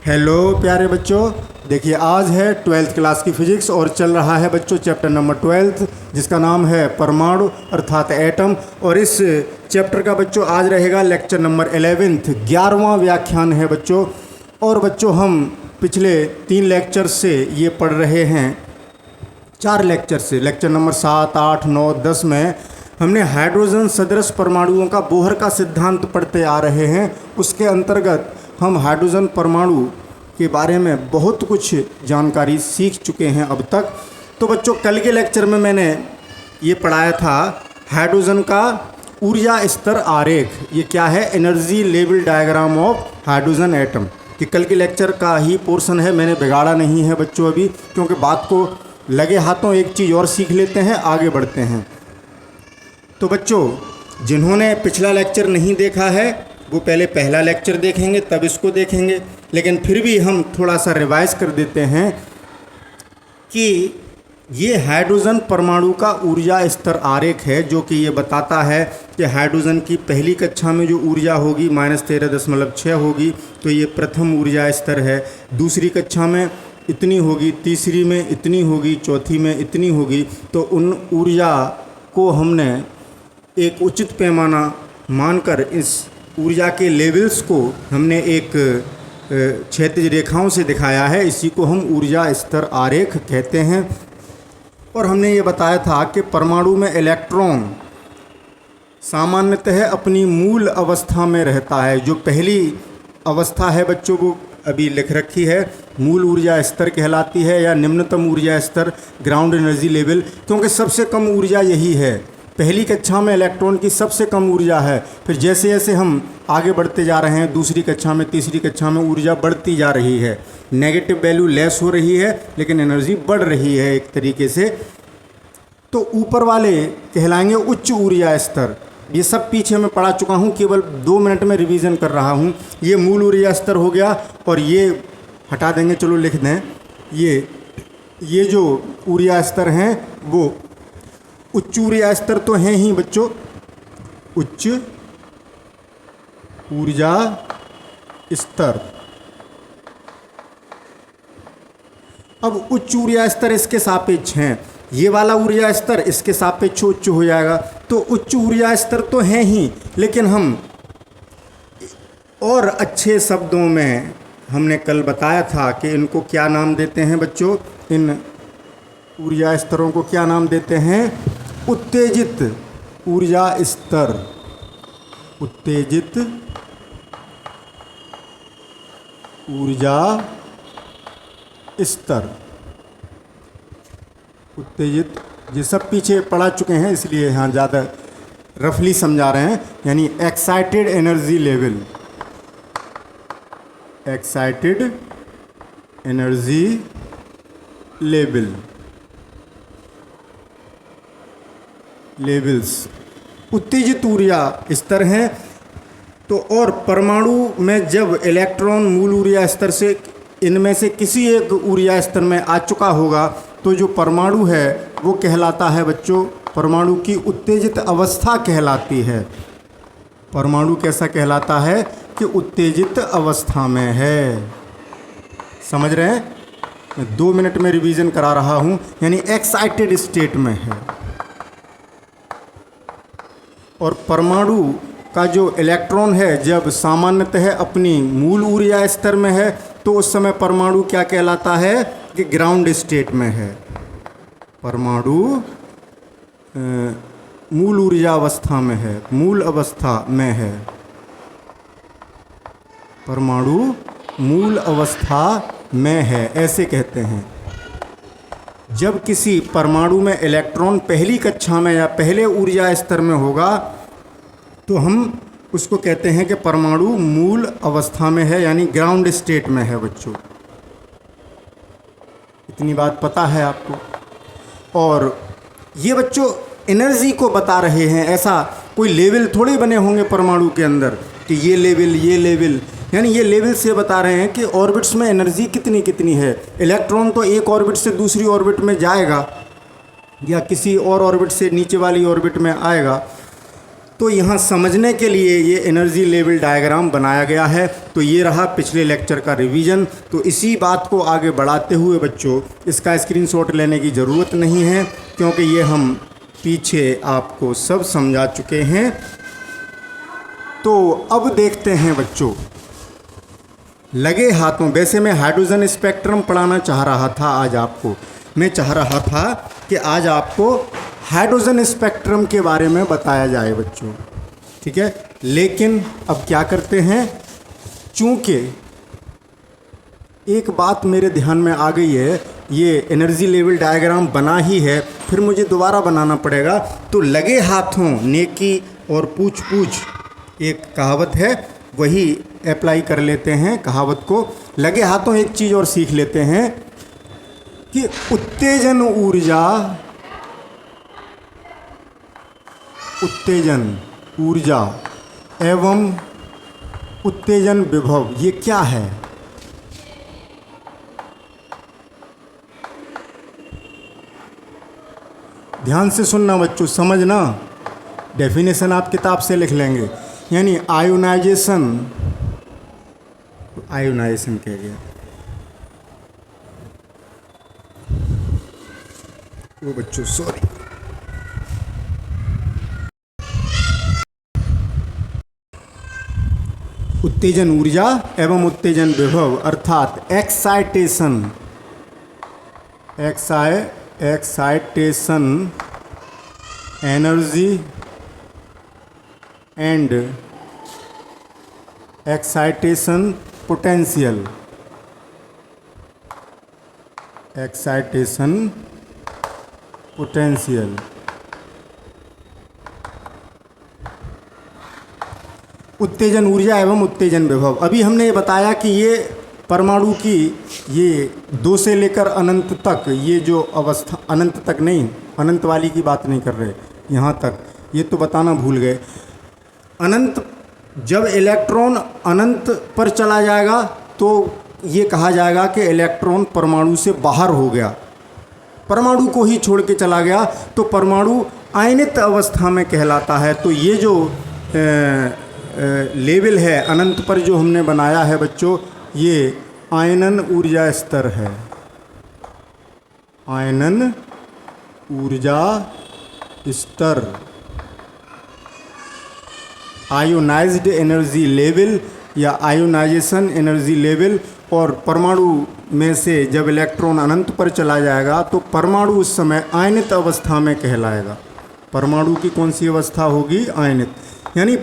Hello प्यारे बच्चों, देखिए आज है 12th क्लास की फिजिक्स और चल रहा है बच्चों चैप्टर नंबर 12 जिसका नाम है परमाणु अर्थात एटम। और इस चैप्टर का बच्चों आज रहेगा लेक्चर नंबर 11 11वां व्याख्यान है बच्चों। और बच्चों हम पिछले 3 लेक्चर से ये पढ़ रहे हैं, 4 लेक्चर से, लेक्चर नंबर 7, 8, 9, 10 में हमने हाइड्रोजन सदृश परमाणुओं का बोहर का सिद्धांत पढ़ते आ रहे हैं। उसके अंतर्गत हम हाइड्रोजन परमाणु के बारे में बहुत कुछ जानकारी सीख चुके हैं अब तक। तो बच्चों कल के लेक्चर में मैंने ये पढ़ाया था हाइड्रोजन का ऊर्जा स्तर आरेख। ये क्या है? Energy level diagram of hydrogen atom. कि कल के लेक्चर का ही पोर्शन है, मैंने बिगाड़ा नहीं है बच्चों अभी, क्योंकि बात को लगे हाथों एक चीज़ और सीख लेते हैं, आगे बढ़ते हैं। तो बच्चों जिन्होंने पिछला लेक्चर नहीं देखा है वो पहले पहला लेक्चर देखेंगे तब इसको देखेंगे। लेकिन फिर भी हम थोड़ा सा रिवाइज कर देते हैं कि ये हाइड्रोजन परमाणु का ऊर्जा स्तर आरेख है, जो कि ये बताता है कि हाइड्रोजन की पहली कक्षा में जो ऊर्जा होगी -13.6 होगी, तो ये प्रथम ऊर्जा स्तर है। दूसरी कक्षा में इतनी होगी, तीसरी में इतनी होगी, चौथी में इतनी होगी। तो उन ऊर्जा को हमने एक उचित पैमाना मानकर इस ऊर्जा के लेवल्स को हमने एक क्षैतिज रेखाओं से दिखाया है। इसी को हम ऊर्जा स्तर आरेख कहते हैं। और हमने ये बताया था कि परमाणु में इलेक्ट्रॉन सामान्यतः अपनी मूल अवस्था में रहता है। जो पहली अवस्था है बच्चों वो अभी लिख रखी है, मूल ऊर्जा स्तर कहलाती है, या निम्नतम ऊर्जा स्तर ग्राउंड एनर्जी लेवल, क्योंकि सबसे कम ऊर्जा यही है। पहली कक्षा में इलेक्ट्रॉन की सबसे कम ऊर्जा है। फिर जैसे जैसे हम आगे बढ़ते जा रहे हैं, दूसरी कक्षा में, तीसरी कक्षा में ऊर्जा बढ़ती जा रही है। नेगेटिव वैल्यू लेस हो रही है लेकिन एनर्जी बढ़ रही है एक तरीके से। तो ऊपर वाले कहलाएंगे उच्च ऊर्जा स्तर। ये सब पीछे मैं पढ़ा चुका हूँ, केवल 2 मिनट में रिवीजन कर रहा हूँ। ये मूल ऊर्जा स्तर हो गया, और ये हटा देंगे, चलो लिख दें। ये जो ऊर्जा स्तर हैं वो उच्च ऊर्जा स्तर तो हैं ही बच्चों, उच्च ऊर्जा स्तर। अब उच्च ऊर्जा स्तर इसके सापेक्ष हैं, ये वाला ऊर्जा स्तर इसके सापेक्ष उच्च हो जाएगा। तो उच्च ऊर्जा स्तर तो हैं ही, लेकिन हम और अच्छे शब्दों में हमने कल बताया था कि इनको क्या नाम देते हैं बच्चों, इन ऊर्जा स्तरों को क्या नाम देते हैं? उत्तेजित ऊर्जा स्तर। उत्तेजित ऊर्जा स्तर। उत्तेजित, ये सब पीछे पढ़ा चुके हैं इसलिए यहाँ ज़्यादा रफली समझा रहे हैं। यानी excited energy level, excited energy level, levels उत्तेजित ऊर्जा स्तर हैं। तो और परमाणु में जब इलेक्ट्रॉन मूल ऊर्जा स्तर से इनमें से किसी एक ऊर्जा स्तर में आ चुका होगा तो जो परमाणु है वो कहलाता है बच्चों, परमाणु की उत्तेजित अवस्था कहलाती है। परमाणु कैसा कहलाता है? कि उत्तेजित अवस्था में है। समझ रहे हैं? मैं 2 मिनट में रिवीजन करा रहा हूँ, यानी एक्साइटेड स्टेट में है। और परमाणु का जो इलेक्ट्रॉन है जब सामान्यतः अपनी मूल ऊर्जा स्तर में है तो उस समय परमाणु क्या कहलाता है? कि ग्राउंड स्टेट में है। परमाणु मूल ऊर्जा अवस्था में है, मूल अवस्था में है। परमाणु मूल अवस्था में है, ऐसे कहते हैं। जब किसी परमाणु में इलेक्ट्रॉन पहली कक्षा में या पहले ऊर्जा स्तर में होगा तो हम उसको कहते हैं कि परमाणु मूल अवस्था में है, यानी ग्राउंड स्टेट में है बच्चों। इतनी बात पता है आपको। और ये बच्चों एनर्जी को बता रहे हैं, ऐसा कोई लेवल थोड़े बने होंगे परमाणु के अंदर कि ये लेवल, यानी ये लेवल से बता रहे हैं कि ऑर्बिट्स में एनर्जी कितनी कितनी है। इलेक्ट्रॉन तो एक ऑर्बिट से दूसरी ऑर्बिट में जाएगा या किसी और ऑर्बिट से नीचे वाली ऑर्बिट में आएगा, तो यहाँ समझने के लिए ये एनर्जी लेवल डायग्राम बनाया गया है। तो ये रहा पिछले लेक्चर का रिवीजन। तो इसी बात को आगे बढ़ाते हुए बच्चों इसका स्क्रीनशॉट लेने की ज़रूरत नहीं है, क्योंकि ये हम पीछे आपको सब समझा चुके हैं। तो अब देखते हैं बच्चों लगे हाथों। वैसे मैं हाइड्रोजन स्पेक्ट्रम पढ़ाना चाह रहा था आज आपको। मैं चाह रहा था कि आज आपको हाइड्रोजन स्पेक्ट्रम के बारे में बताया जाए बच्चों, ठीक है। लेकिन अब क्या करते हैं, चूँकि एक बात मेरे ध्यान में आ गई है, ये एनर्जी लेवल डायग्राम बना ही है, फिर मुझे दोबारा बनाना पड़ेगा। तो लगे हाथों नेकी और पूछ पूछ एक कहावत है, वही अप्लाई कर लेते हैं कहावत को। लगे हाथों एक चीज़ और सीख लेते हैं कि उत्तेजन ऊर्जा एवं उत्तेजन विभव ये क्या है। ध्यान से सुनना बच्चों, समझना। डेफिनेशन आप किताब से लिख लेंगे। यानी आयोनाइजेशन कह गया, वो बच्चों सॉरी, उत्तेजन ऊर्जा एवं उत्तेजन विभव अर्थात excitation energy and excitation potential. उत्तेजन ऊर्जा एवं उत्तेजन विभव। अभी हमने ये बताया कि ये परमाणु की ये 2 से लेकर अनंत तक, ये जो अवस्था, अनंत तक नहीं, अनंत वाली की बात नहीं कर रहे, यहाँ तक ये तो बताना भूल गए। अनंत, जब इलेक्ट्रॉन अनंत पर चला जाएगा तो ये कहा जाएगा कि इलेक्ट्रॉन परमाणु से बाहर हो गया, परमाणु को ही छोड़ के चला गया, तो परमाणु आयनित अवस्था में कहलाता है। तो ये जो लेवल है अनंत पर जो हमने बनाया है बच्चों, ये आयनन ऊर्जा स्तर है। आयनन ऊर्जा स्तर, आयोनाइज्ड एनर्जी लेवल या आयोनाइजेशन एनर्जी लेवल। और परमाणु में से जब इलेक्ट्रॉन अनंत पर चला जाएगा तो परमाणु उस समय आयनित अवस्था में कहलाएगा। परमाणु की कौन सी अवस्था होगी? आयनित। यानी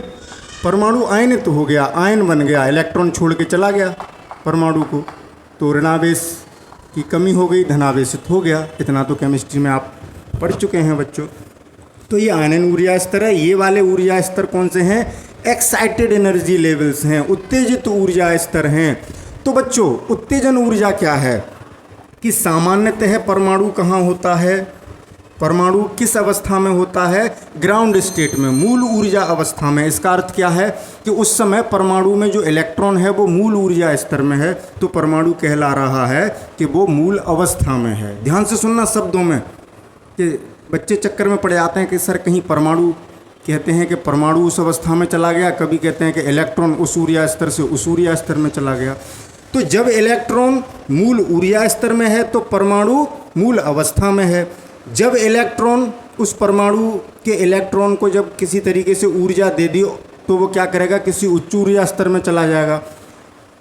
परमाणु आयनित हो गया, आयन बन गया, इलेक्ट्रॉन छोड़ के चला गया परमाणु को, तो ऋणावेश की कमी हो गई, धनावेशित हो गया। इतना तो केमिस्ट्री में आप पढ़ चुके हैं बच्चों। तो ये आयनन ऊर्जा स्तर है। ये वाले ऊर्जा स्तर कौन से हैं? एक्साइटेड एनर्जी लेवल्स हैं, उत्तेजित ऊर्जा स्तर हैं। तो बच्चों उत्तेजन ऊर्जा क्या है कि सामान्यतः परमाणु कहाँ होता है, परमाणु किस अवस्था में होता है? ग्राउंड स्टेट में, मूल ऊर्जा अवस्था में। इसका अर्थ क्या है कि उस समय परमाणु में जो इलेक्ट्रॉन है वो मूल ऊर्जा स्तर में है, तो परमाणु कहला रहा है कि वो मूल अवस्था में है। ध्यान से सुनना शब्दों में, कि बच्चे चक्कर में पड़ जाते हैं कि सर कहीं परमाणु कहते हैं कि परमाणु उस अवस्था में चला गया, कभी कहते हैं कि इलेक्ट्रॉन उस ऊर्जा स्तर से उस ऊर्जा स्तर में चला गया। तो जब इलेक्ट्रॉन मूल ऊर्जा स्तर में है तो परमाणु मूल अवस्था में है। जब इलेक्ट्रॉन उस परमाणु के इलेक्ट्रॉन को जब किसी तरीके से ऊर्जा दे दी तो वो क्या करेगा? किसी उच्च ऊर्जा स्तर में चला जाएगा,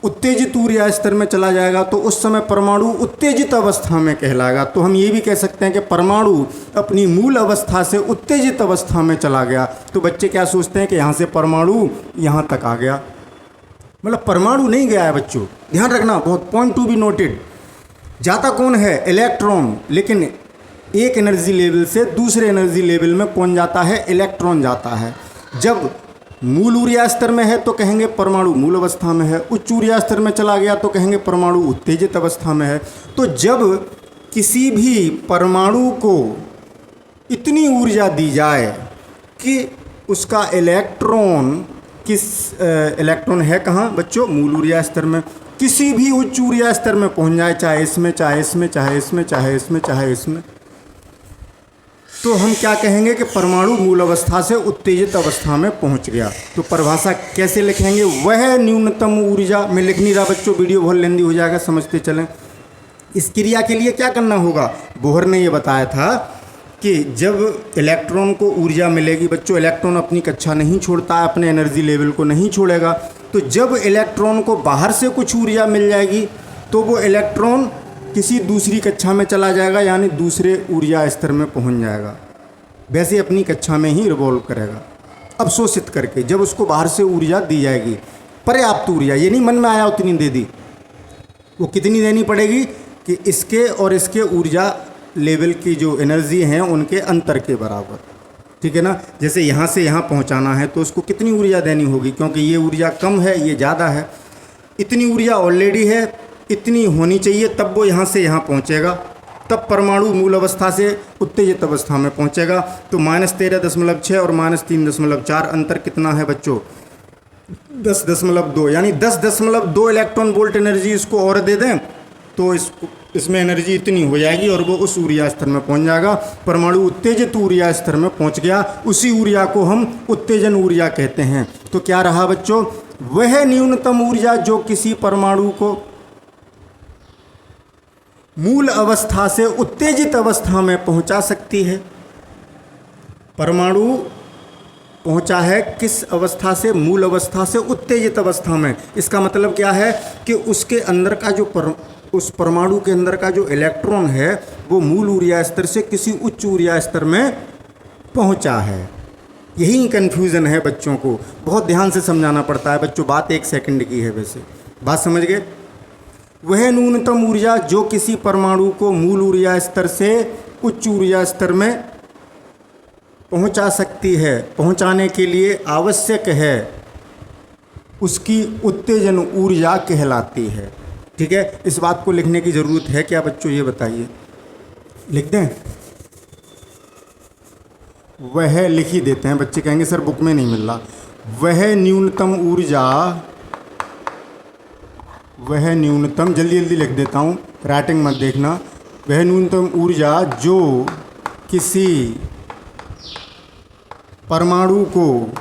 उत्तेजित ऊर्जा स्तर में चला जाएगा, तो उस समय परमाणु उत्तेजित अवस्था में कहलाएगा। तो हम ये भी कह सकते हैं कि परमाणु अपनी मूल अवस्था से उत्तेजित अवस्था में चला गया। तो बच्चे क्या सोचते हैं कि यहाँ से परमाणु यहाँ तक आ गया, मतलब परमाणु नहीं गया है बच्चों। ध्यान रखना, बहुत पॉइंट टू बी नोटेड। जाता कौन है? इलेक्ट्रॉन। लेकिन एक एनर्जी लेवल से दूसरे एनर्जी लेवल में कौन जाता है? इलेक्ट्रॉन जाता है। जब मूल ऊर्जा स्तर में है तो कहेंगे परमाणु मूल अवस्था में है, उच्च ऊर्जा स्तर में चला गया तो कहेंगे परमाणु उत्तेजित अवस्था में है। तो जब किसी भी परमाणु को इतनी ऊर्जा दी जाए कि उसका इलेक्ट्रॉन इलेक्ट्रॉन है कहाँ बच्चों? मूल ऊर्जा स्तर में। किसी भी उच्च ऊर्जा स्तर में पहुँच जाए, चाहे इसमें, चाहे इसमें, चाहे इसमें, चाहे इसमें, चाहे इसमें, तो हम क्या कहेंगे कि परमाणु मूल अवस्था से उत्तेजित अवस्था में पहुंच गया। तो परिभाषा कैसे लिखेंगे? वह न्यूनतम ऊर्जा, मैं लिख नहीं रहा बच्चों, वीडियो बहुत लेंदी हो जाएगा, समझते चलें। इस क्रिया के लिए क्या करना होगा? बोहर ने ये बताया था कि जब इलेक्ट्रॉन को ऊर्जा मिलेगी, बच्चों इलेक्ट्रॉन अपनी कक्षा नहीं छोड़ता है, अपने एनर्जी लेवल को नहीं छोड़ेगा, तो जब इलेक्ट्रॉन को बाहर से कुछ ऊर्जा मिल जाएगी तो वो इलेक्ट्रॉन किसी दूसरी कक्षा में चला जाएगा, यानी दूसरे ऊर्जा स्तर में पहुंच जाएगा, वैसे अपनी कक्षा में ही रिवॉल्व करेगा अवशोषित करके। जब उसको बाहर से ऊर्जा दी जाएगी, पर्याप्त ऊर्जा, ये नहीं मन में आया उतनी दे दी, वो कितनी देनी पड़ेगी कि इसके और इसके ऊर्जा लेवल की जो एनर्जी हैं उनके अंतर के बराबर, ठीक है ना। जैसे यहाँ से यहाँ पहुँचाना है तो उसको कितनी ऊर्जा देनी होगी, क्योंकि ये ऊर्जा कम है, ये ज़्यादा है, इतनी ऊर्जा ऑलरेडी है, इतनी होनी चाहिए, तब वो यहाँ से यहाँ पहुँचेगा, तब परमाणु मूल अवस्था से उत्तेजित अवस्था में पहुँचेगा। तो -13.6 और -3.4 अंतर कितना है बच्चों? 10.2, यानी 10.2 इलेक्ट्रॉन वोल्ट एनर्जी इसको और दे दें तो इसमें एनर्जी इतनी हो जाएगी और वो उस ऊर्जा स्तर में पहुंच जाएगा। परमाणु उत्तेजित ऊर्जा स्तर में पहुंच गया, उसी ऊर्जा को हम उत्तेजन ऊर्जा कहते हैं। तो क्या रहा बच्चों? वह न्यूनतम ऊर्जा जो किसी परमाणु को मूल अवस्था से उत्तेजित अवस्था में पहुंचा सकती है। परमाणु पहुंचा है किस अवस्था से? मूल अवस्था से उत्तेजित अवस्था में। इसका मतलब क्या है कि उसके अंदर का जो उस परमाणु के अंदर का जो इलेक्ट्रॉन है वो मूल ऊर्जा स्तर से किसी उच्च ऊर्जा स्तर में पहुंचा है। यही कन्फ्यूज़न है बच्चों को, बहुत ध्यान से समझाना पड़ता है बच्चों, बात 1 सेकंड की है, वैसे बात समझ गए। वह न्यूनतम ऊर्जा जो किसी परमाणु को मूल ऊर्जा स्तर से उच्च ऊर्जा स्तर में पहुंचा सकती है, पहुंचाने के लिए आवश्यक है, उसकी उत्तेजन ऊर्जा कहलाती है। ठीक है, इस बात को लिखने की ज़रूरत है क्या बच्चों, ये बताइए, लिख दें? वह लिख ही देते हैं, बच्चे कहेंगे सर बुक में नहीं मिल रहा। वह न्यूनतम ऊर्जा, वह न्यूनतम, जल्दी जल्दी लिख देता हूँ, राइटिंग मत देखना। वह न्यूनतम ऊर्जा जो किसी परमाणु को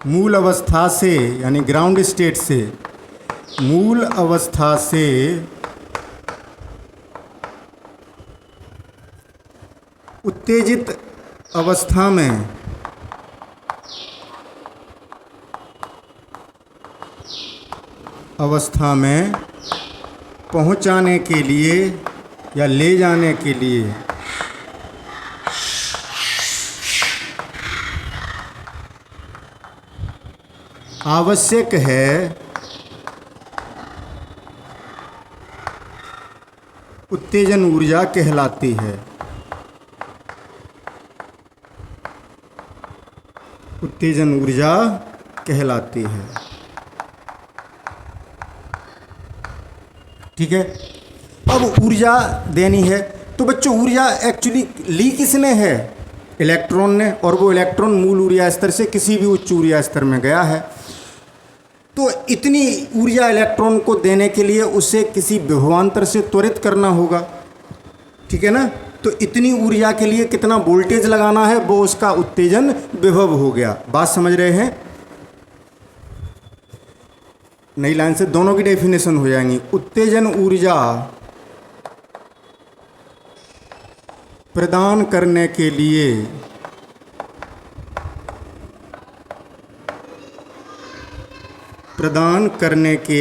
मूल अवस्था से, यानी ग्राउंड स्टेट से, मूल अवस्था से उत्तेजित अवस्था में पहुंचाने के लिए या ले जाने के लिए आवश्यक है उत्तेजन ऊर्जा कहलाती है। उत्तेजन ऊर्जा कहलाती है। ठीक है, अब ऊर्जा देनी है तो बच्चों ऊर्जा एक्चुअली ली किसने है? इलेक्ट्रॉन ने, और वो इलेक्ट्रॉन मूल ऊर्जा स्तर से किसी भी उच्च ऊर्जा स्तर में गया है। तो इतनी ऊर्जा इलेक्ट्रॉन को देने के लिए उसे किसी विभवांतर से त्वरित करना होगा, ठीक है ना। तो इतनी ऊर्जा के लिए कितना वोल्टेज लगाना है, वो उसका उत्तेजन विभव हो गया। बात समझ रहे हैं? नई लाइन से दोनों की डेफिनेशन हो जाएंगी। उत्तेजन ऊर्जा प्रदान करने के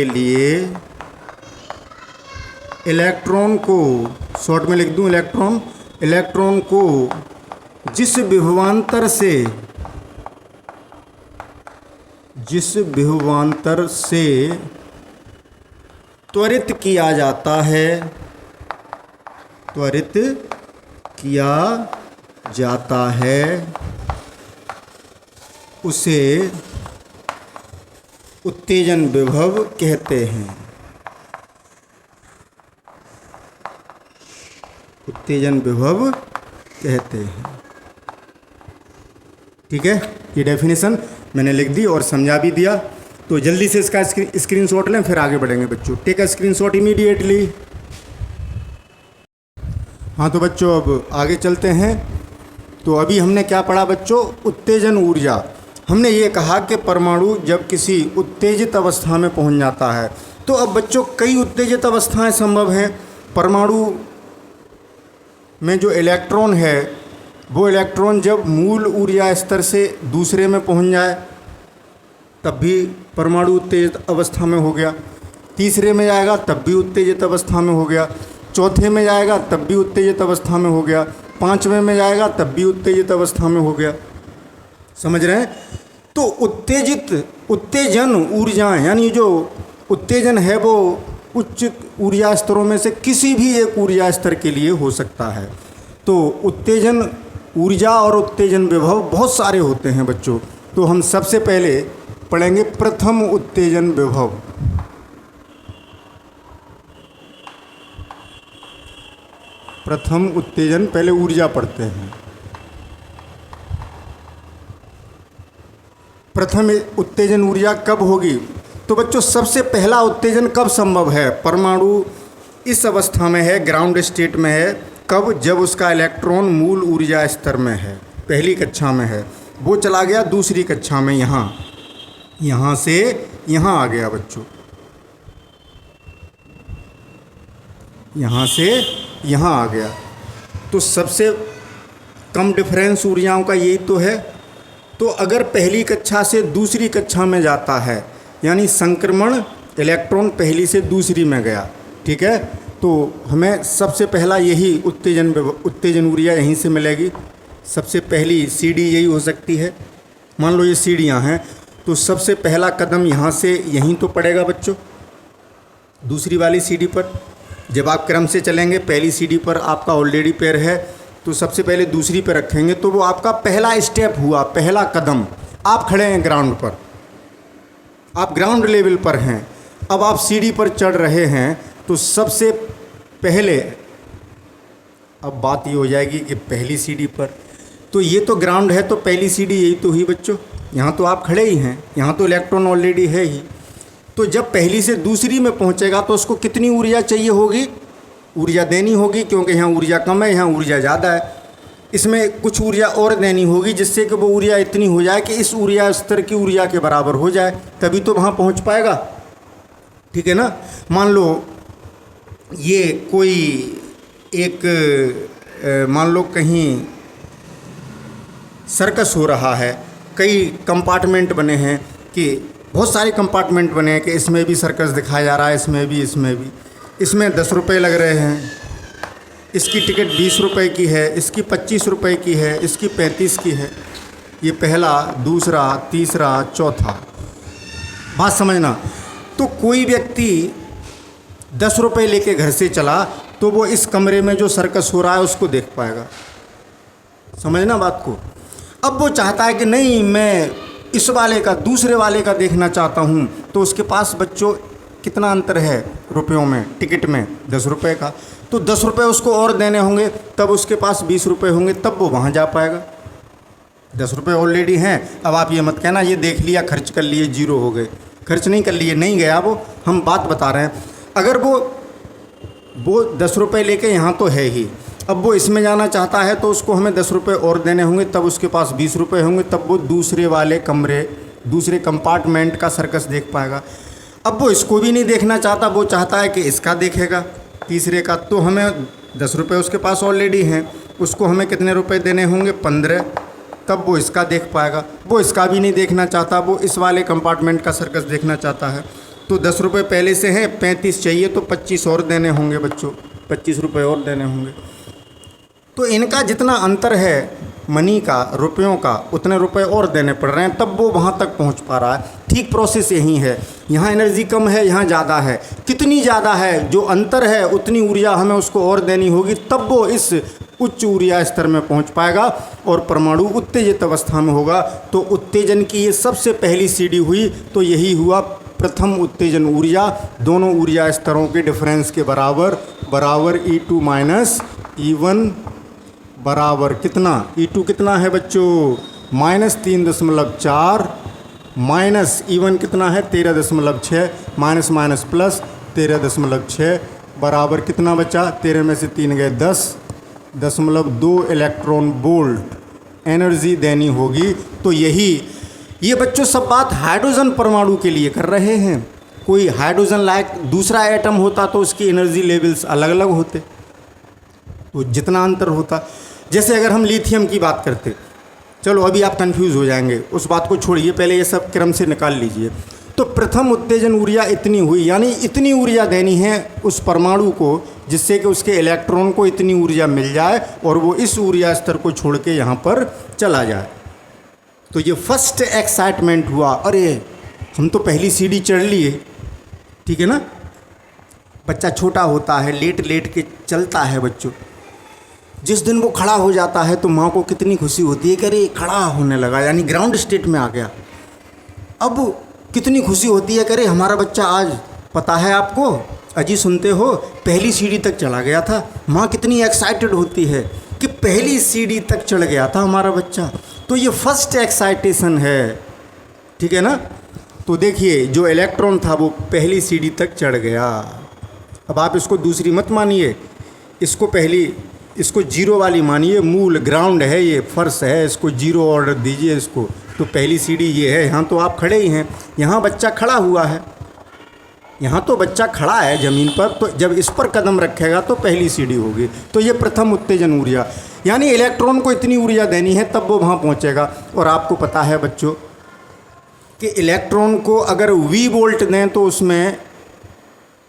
लिए इलेक्ट्रॉन को, शॉर्ट में लिख दूं इलेक्ट्रॉन को जिस विभवांतर से त्वरित किया जाता है उसे उत्तेजन विभव कहते हैं। उत्तेजन विभव कहते हैं। ठीक है, ये डेफिनेशन मैंने लिख दी और समझा भी दिया। तो जल्दी से इसका स्क्रीनशॉट लें, फिर आगे बढ़ेंगे बच्चों। Take a screenshot immediately. हाँ तो बच्चों अब आगे चलते हैं। तो अभी हमने क्या पढ़ा बच्चों, उत्तेजन ऊर्जा। हमने ये कहा कि परमाणु जब किसी उत्तेजित अवस्था में पहुंच जाता है, तो अब बच्चों कई उत्तेजित अवस्थाएं संभव हैं। परमाणु में जो इलेक्ट्रॉन है, वो इलेक्ट्रॉन जब मूल ऊर्जा स्तर से दूसरे में पहुंच जाए तब भी परमाणु उत्तेजित अवस्था में हो गया। तीसरे में जाएगा तब भी उत्तेजित अवस्था में हो गया। चौथे में जाएगा तब भी उत्तेजित अवस्था में हो गया। पांचवें में जाएगा तब भी उत्तेजित अवस्था में हो गया। समझ रहे हैं? तो उत्तेजन ऊर्जाएं, यानी जो उत्तेजन है वो उच्च ऊर्जा स्तरों में से किसी भी एक ऊर्जा स्तर के लिए हो सकता है। तो उत्तेजन ऊर्जा और उत्तेजन विभव बहुत सारे होते हैं बच्चों। तो हम सबसे पहले पढ़ेंगे प्रथम उत्तेजन विभव। प्रथम उत्तेजन, पहले ऊर्जा पढ़ते हैं। प्रथम उत्तेजन ऊर्जा कब होगी? तो बच्चों सबसे पहला उत्तेजन कब संभव है? परमाणु इस अवस्था में है, ग्राउंड स्टेट में है। कब? जब उसका इलेक्ट्रॉन मूल ऊर्जा स्तर में है, पहली कक्षा में है। वो चला गया दूसरी कक्षा में, यहाँ से यहाँ आ गया बच्चों, यहाँ से यहाँ आ गया। तो सबसे कम डिफरेंस ऊर्जाओं का यही तो है। तो अगर पहली कक्षा से दूसरी कक्षा में जाता है, यानी संक्रमण, इलेक्ट्रॉन पहली से दूसरी में गया, ठीक है, तो हमें सबसे पहला यही उत्तेजन ऊर्जा यहीं से मिलेगी। सबसे पहली सीढ़ी यही हो सकती है। मान लो ये सीढ़ियाँ हैं, तो सबसे पहला कदम यहाँ से यहीं तो पड़ेगा बच्चों, दूसरी वाली सीढ़ी पर। जब आप क्रम से चलेंगे, पहली सीढ़ी पर आपका ऑलरेडी पैर है, तो सबसे पहले दूसरी पर रखेंगे, तो वो आपका पहला स्टेप हुआ, पहला कदम। आप खड़े हैं ग्राउंड पर, आप ग्राउंड लेवल पर हैं, अब आप सीढ़ी पर चढ़ रहे हैं। तो सबसे पहले अब बात ये हो जाएगी कि पहली सीढ़ी पर, तो ये तो ग्राउंड है, तो पहली सीढ़ी यही तो हुई बच्चों। यहाँ तो आप खड़े ही हैं, यहाँ तो इलेक्ट्रॉन ऑलरेडी है ही। तो जब पहली से दूसरी में पहुँचेगा तो उसको कितनी ऊर्जा चाहिए होगी? ऊर्जा देनी होगी, क्योंकि यहाँ ऊर्जा कम है, यहाँ ऊर्जा ज़्यादा है। इसमें कुछ ऊर्जा और देनी होगी, जिससे कि वो ऊर्जा इतनी हो जाए कि इस ऊर्जा स्तर की ऊर्जा के बराबर हो जाए, तभी तो वहाँ पहुँच पाएगा। ठीक है ना? मान लो ये कोई एक मान लो कहीं सर्कस हो रहा है, कई कंपार्टमेंट बने हैं, कि बहुत सारे कंपार्टमेंट बने हैं कि इसमें भी सर्कस दिखाया जा रहा है, इसमें भी, इसमें भी। इसमें 10 रुपये लग रहे हैं, इसकी टिकट 20 रुपये की है, इसकी 25 रुपये की है, इसकी 35 की है। ये पहला, दूसरा, तीसरा, चौथा। बात समझना। तो कोई व्यक्ति 10 रुपये लेके घर से चला तो वो इस कमरे में जो सर्कस हो रहा है उसको देख पाएगा। समझना बात को। अब वो चाहता है कि नहीं, मैं इस वाले का, दूसरे वाले का देखना चाहता हूँ, तो उसके पास बच्चों कितना अंतर है रुपयों में, टिकट में? 10 रुपये का। तो 10 रुपये उसको और देने होंगे, तब उसके पास 20 रुपये होंगे, तब वो वहाँ जा पाएगा। 10 रुपये ऑलरेडी हैं। अब आप ये मत कहना ये देख लिया, खर्च कर लिए, 0 हो गए। खर्च नहीं कर लिए, नहीं गया वो, हम बात बता रहे हैं। अगर वो 10 रुपये लेके यहाँ तो है ही, अब वो इसमें जाना चाहता है, तो उसको हमें 10 रुपये और देने होंगे, तब उसके पास 20 रुपये होंगे, तब वो दूसरे वाले कमरे, दूसरे कंपार्टमेंट का सर्कस देख पाएगा। अब वो इसको भी नहीं देखना चाहता, वो चाहता है कि इसका देखेगा, तीसरे का। तो हमें 10 रुपये उसके पास ऑलरेडी हैं, उसको हमें कितने रुपए देने होंगे? 15, तब वो इसका देख पाएगा। वो इसका भी नहीं देखना चाहता, वो इस वाले कंपार्टमेंट का सर्कस देखना चाहता है। तो 10 रुपये पहले से हैं, 35 चाहिए, तो 25 और देने होंगे बच्चों, 25 रुपये और देने होंगे। तो इनका जितना अंतर है मनी का, रुपयों का, उतने रुपए और देने पड़ रहे हैं, तब वो वहाँ तक पहुँच पा रहा है। ठीक प्रोसेस यही है। यहाँ एनर्जी कम है, यहाँ ज़्यादा है। कितनी ज़्यादा है, जो अंतर है उतनी ऊर्जा हमें उसको और देनी होगी, तब वो इस उच्च ऊर्जा स्तर में पहुँच पाएगा और परमाणु उत्तेजित अवस्था में होगा। तो उत्तेजन की ये सबसे पहली सीढ़ी हुई, तो यही हुआ प्रथम उत्तेजन ऊर्जा। दोनों ऊर्जा स्तरों के डिफरेंस के बराबर E2 माइनस E1 बराबर कितना? E2 कितना है बच्चों? -3.4 माइनस E1 कितना है? 13.6 माइनस माइनस प्लस 13.6 बराबर कितना बचा? 13 में से 3 गए 10, 10.2 इलेक्ट्रॉन वोल्ट एनर्जी देनी होगी। तो ये बच्चों सब बात हाइड्रोजन परमाणु के लिए कर रहे हैं। कोई हाइड्रोजन लायक दूसरा एटम होता तो उसकी एनर्जी लेवल्स अलग अलग होते, तो जितना अंतर होता। जैसे अगर हम लिथियम की बात करते, चलो अभी आप कंफ्यूज हो जाएंगे, उस बात को छोड़िए, पहले ये सब क्रम से निकाल लीजिए। तो प्रथम उत्तेजन ऊर्जा इतनी हुई, यानी इतनी ऊर्जा देनी है उस परमाणु को जिससे कि उसके इलेक्ट्रॉन को इतनी ऊर्जा मिल जाए और वो इस ऊर्जा स्तर को छोड़ के यहाँ पर चला जाए। तो ये फर्स्ट एक्साइटमेंट हुआ, अरे हम तो पहली सीढ़ी चढ़ लिए, ठीक है ना। बच्चा छोटा होता है, लेट लेट के चलता है बच्चों, जिस दिन वो खड़ा हो जाता है तो माँ को कितनी खुशी होती है कि अरे खड़ा होने लगा, यानी ग्राउंड स्टेट में आ गया। अब कितनी खुशी होती है कि अरे हमारा बच्चा आज, पता है आपको, अजी सुनते हो, पहली सीढ़ी तक चला गया था। माँ कितनी एक्साइटेड होती है कि पहली सीढ़ी तक चढ़ गया था हमारा बच्चा। तो ये फर्स्ट एक्साइटेशन है, ठीक है ना। तो देखिए जो इलेक्ट्रॉन था वो पहली सीढ़ी तक चढ़ गया। अब आप इसको दूसरी मत मानिए, इसको जीरो वाली मानिए, मूल ग्राउंड है, ये फर्श है, इसको जीरो ऑर्डर दीजिए इसको। तो पहली सीढ़ी ये है, यहाँ तो आप खड़े ही हैं, यहाँ बच्चा खड़ा हुआ है, यहाँ तो बच्चा खड़ा है ज़मीन पर, तो जब इस पर कदम रखेगा तो पहली सीढ़ी होगी। तो ये प्रथम उत्तेजन ऊर्जा, यानी इलेक्ट्रॉन को इतनी ऊर्जा देनी है तब वो वहाँ पहुँचेगा। और आपको पता है बच्चों कि इलेक्ट्रॉन को अगर V वोल्ट दें तो उसमें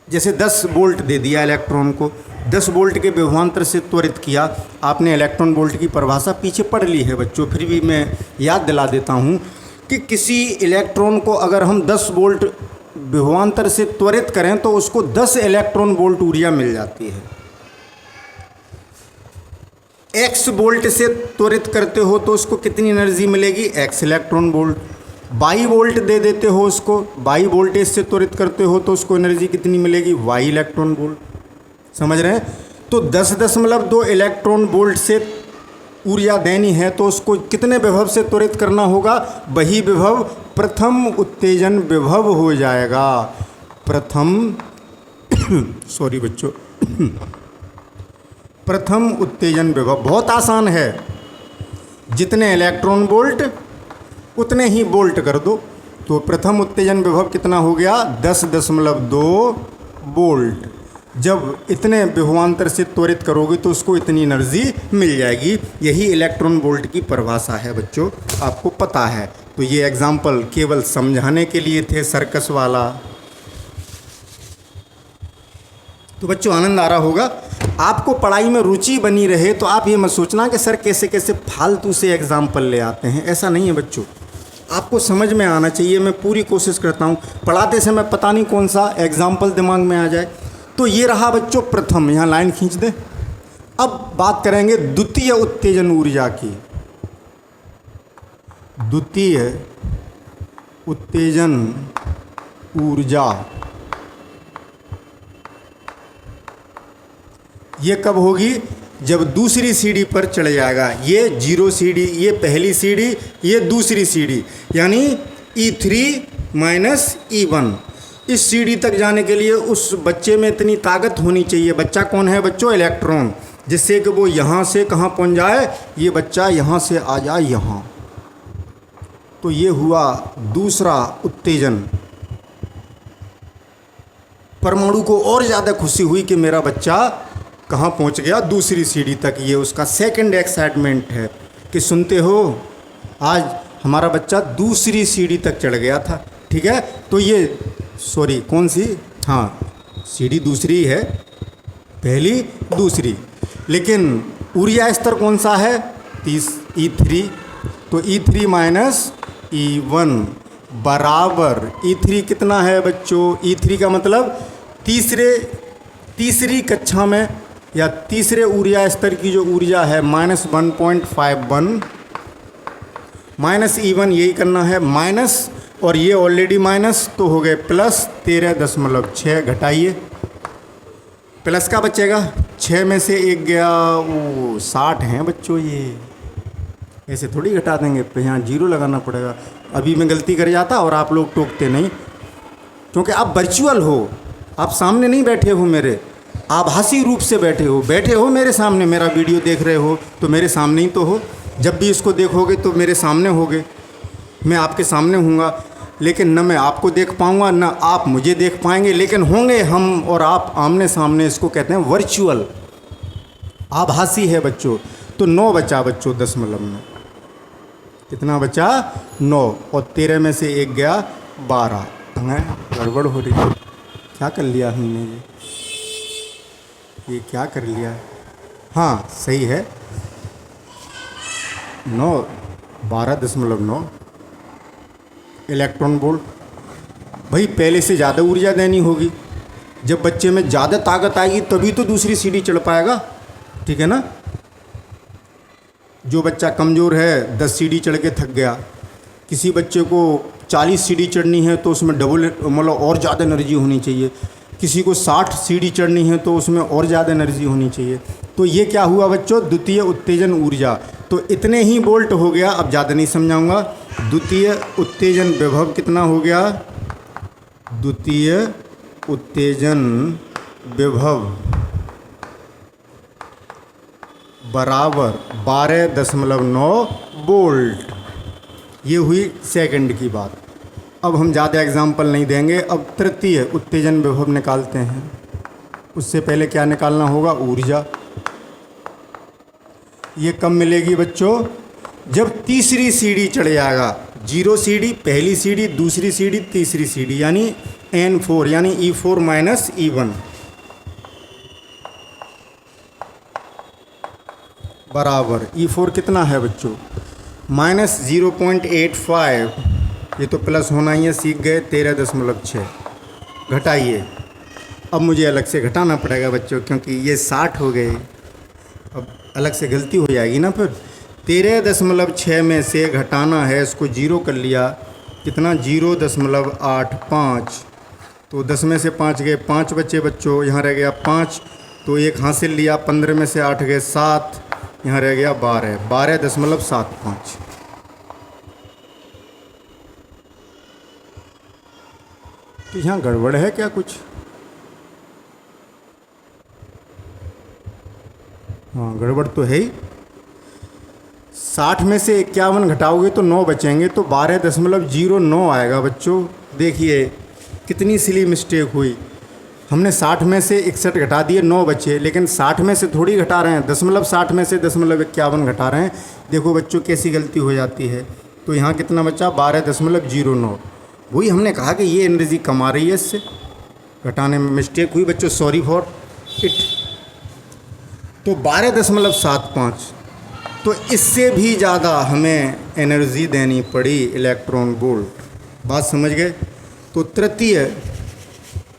जैसे 10 वोल्ट दे दिया इलेक्ट्रॉन को, 10 वोल्ट के विभवांतर से त्वरित किया। आपने इलेक्ट्रॉन वोल्ट की परिभाषा पीछे पढ़ ली है बच्चों, फिर भी मैं याद दिला देता हूँ कि किसी इलेक्ट्रॉन को अगर हम 10 वोल्ट विभवांतर से त्वरित करें तो उसको 10 इलेक्ट्रॉन वोल्ट ऊर्जा मिल जाती है। x वोल्ट से त्वरित करते हो तो उसको कितनी एनर्जी मिलेगी, x इलेक्ट्रॉन वोल्ट। 22 वोल्ट दे देते हो उसको, 22 वोल्टेज से त्वरित करते हो तो उसको एनर्जी कितनी मिलेगी, y इलेक्ट्रॉन वोल्ट। समझ रहे हैं। तो 10.2 इलेक्ट्रॉन वोल्ट से ऊर्जा देनी है तो उसको कितने विभव से त्वरित करना होगा, वही विभव प्रथम उत्तेजन विभव हो जाएगा। प्रथम सॉरी बच्चों प्रथम उत्तेजन विभव बहुत आसान है, जितने इलेक्ट्रॉन वोल्ट उतने ही वोल्ट कर दो। तो प्रथम उत्तेजन विभव कितना हो गया, 10.2 वोल्ट। जब इतने विभवांतर से त्वरित करोगे तो उसको इतनी एनर्जी मिल जाएगी। यही इलेक्ट्रॉन वोल्ट की परिभाषा है बच्चों, आपको पता है। तो ये एग्जाम्पल केवल समझाने के लिए थे, सर्कस वाला। तो बच्चों आनंद आ रहा होगा। आपको पढ़ाई में रुचि बनी रहे तो आप ये मत सोचना कि सर कैसे कैसे फालतू से एग्जाम्पल ले आते हैं, ऐसा नहीं है बच्चों। आपको समझ में आना चाहिए, मैं पूरी कोशिश करता हूँ पढ़ाते समय पता नहीं कौन सा एग्जाम्पल दिमाग में आ जाए। तो ये रहा बच्चों प्रथम, यहाँ लाइन खींच दे। अब बात करेंगे द्वितीय उत्तेजन ऊर्जा की। द्वितीय उत्तेजन ऊर्जा ये कब होगी, जब दूसरी सीढ़ी पर चढ़ जाएगा। ये जीरो सीढ़ी, ये पहली सीढ़ी, ये दूसरी सीढ़ी, यानी E3 माइनस E1। इस सीढ़ी तक जाने के लिए उस बच्चे में इतनी ताकत होनी चाहिए। बच्चा कौन है बच्चों, इलेक्ट्रॉन, जिससे कि वो यहाँ से कहाँ पहुँच जाए, ये बच्चा यहाँ से आ जाए यहाँ। तो ये हुआ दूसरा उत्तेजन। परमाणु को और ज़्यादा खुशी हुई कि मेरा बच्चा कहाँ पहुँच गया, दूसरी सीढ़ी तक। ये उसका सेकंड एक्साइटमेंट है कि सुनते हो आज हमारा बच्चा दूसरी सीढ़ी तक चढ़ गया था, ठीक है। तो ये सॉरी कौन सी, हाँ सीढ़ी दूसरी है, पहली दूसरी, लेकिन ऊर्जा स्तर कौन सा है, E3। तो E3 माइनस E1 बराबर E3 कितना है बच्चों, E3 का मतलब तीसरी कक्षा में या तीसरे ऊर्जा स्तर की जो ऊर्जा है -1.51 माइनस E1 यही करना है माइनस, और ये ऑलरेडी माइनस तो हो गए प्लस 13.6। घटाइए, प्लस का बचेगा, 6 में से 1 गया, वो 60 हैं बच्चों। ये ऐसे थोड़ी घटा देंगे, तो यहाँ जीरो लगाना पड़ेगा। अभी मैं गलती कर जाता और आप लोग टोकते नहीं, क्योंकि आप वर्चुअल हो, आप सामने नहीं बैठे हो मेरे, आभासी रूप से बैठे हो मेरे सामने, मेरा वीडियो देख रहे हो तो मेरे सामने ही तो हो। जब भी इसको देखोगे तो मेरे सामने होगे, मैं आपके सामने हूँगा, लेकिन न मैं आपको देख पाऊँगा न आप मुझे देख पाएंगे, लेकिन होंगे हम और आप आमने सामने। इसको कहते हैं वर्चुअल, आभासी है बच्चों। तो 9 बचा बच्चों दशमलव में, कितना बचा 9, और 13 में से 1 गया 12। गड़बड़ हो रही है, क्या कर लिया हमने ये क्या कर लिया? हाँ सही है 9, 12.9 इलेक्ट्रॉन वोल्ट। भाई पहले से ज़्यादा ऊर्जा देनी होगी, जब बच्चे में ज़्यादा ताकत आएगी तभी तो दूसरी सीढ़ी चढ़ पाएगा, ठीक है ना। जो बच्चा कमज़ोर है 10 सीढ़ी चढ़ के थक गया, किसी बच्चे को 40 सीढ़ी चढ़नी है तो उसमें डबल मतलब और ज़्यादा एनर्जी होनी चाहिए, किसी को 60 सीढ़ी चढ़नी है तो उसमें और ज़्यादा एनर्जी होनी चाहिए। तो ये क्या हुआ बच्चों, द्वितीय उत्तेजन ऊर्जा। तो इतने ही वोल्ट हो गया, अब ज़्यादा नहीं समझाऊंगा। द्वितीय उत्तेजन विभव कितना हो गया, द्वितीय उत्तेजन विभव बराबर 12.9 वोल्ट। ये हुई सेकंड की बात। अब हम ज़्यादा एग्जाम्पल नहीं देंगे, अब तृतीय उत्तेजन विभव निकालते हैं। उससे पहले क्या निकालना होगा, ऊर्जा। ये कब मिलेगी बच्चों, जब तीसरी सीढ़ी चढ़ जाएगा। 0 सीढ़ी, पहली सीढ़ी, दूसरी सीढ़ी, तीसरी सीढ़ी, यानी N4 यानी E4 माइनस E1 बराबर E4 कितना है बच्चों, माइनस 0.85। ये तो प्लस होना ही है, सीख गए। 13.6 घटाइए। अब मुझे अलग से घटाना पड़ेगा बच्चों, क्योंकि ये 60 हो गए, अब अलग से गलती हो जाएगी ना फिर। 13.6 में से घटाना है, इसको 0 कर लिया, कितना 0.85। तो 10 में से 5 गए, 5 बच्चे बच्चों, यहाँ रह गया 5, तो 1 हासिल लिया, 15 में से 8 गए 7, यहाँ रह गया 12.75। तो यहाँ गड़बड़ है क्या कुछ? हाँ गड़बड़ तो है ही। 60 में से 51 घटाओगे तो 9 बचेंगे, तो 12.09 आएगा बच्चों। देखिए कितनी सिली मिस्टेक हुई, हमने 60 में से 61 घटा दिए, 9 बचे, लेकिन 60 में से थोड़ी घटा रहे हैं, 60 में से 51 घटा रहे हैं। देखो बच्चों कैसी गलती हो जाती है। तो यहाँ कितना बचा, 12.09। वही हमने कहा कि ये एनर्जी कम आ रही है, इससे घटाने में मिस्टेक हुई बच्चों, सॉरी फॉर इट। तो 12.75, तो इससे भी ज़्यादा हमें एनर्जी देनी पड़ी, इलेक्ट्रॉन वोल्ट। बात समझ गए। तो तृतीय